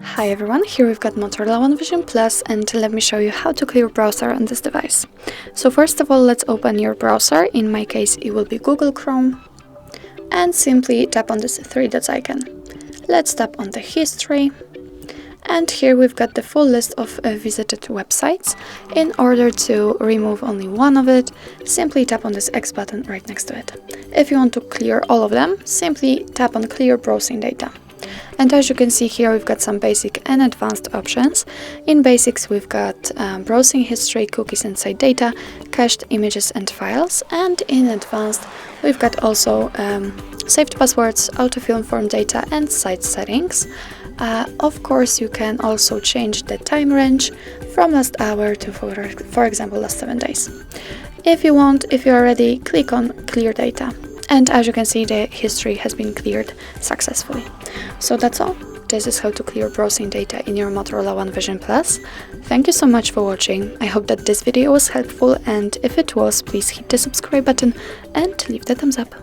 Hi everyone, here we've got Motorola One Vision Plus, and let me show you how to clear browser on this device. So first of all, let's open your browser. In my case it will be Google Chrome, and simply tap on this three dots icon. Let's tap on the history, and here we've got the full list of visited websites. In order to remove only one of it, simply tap on this X button right next to it. If you want to clear all of them, simply tap on clear browsing data. And as you can see here, we've got some basic and advanced options. In basics, we've got browsing history, cookies and site data, cached images and files. And in advanced, we've got also saved passwords, autofill form data and site settings. Of course, you can also change the time range from last hour to, for example, last 7 days. If you want, if you are ready, click on clear data. And as you can see, the history has been cleared successfully. So that's all. This is how to clear browsing data in your Motorola One Vision Plus. Thank you so much for watching. I hope that this video was helpful, and if it was, please hit the subscribe button and leave the thumbs up.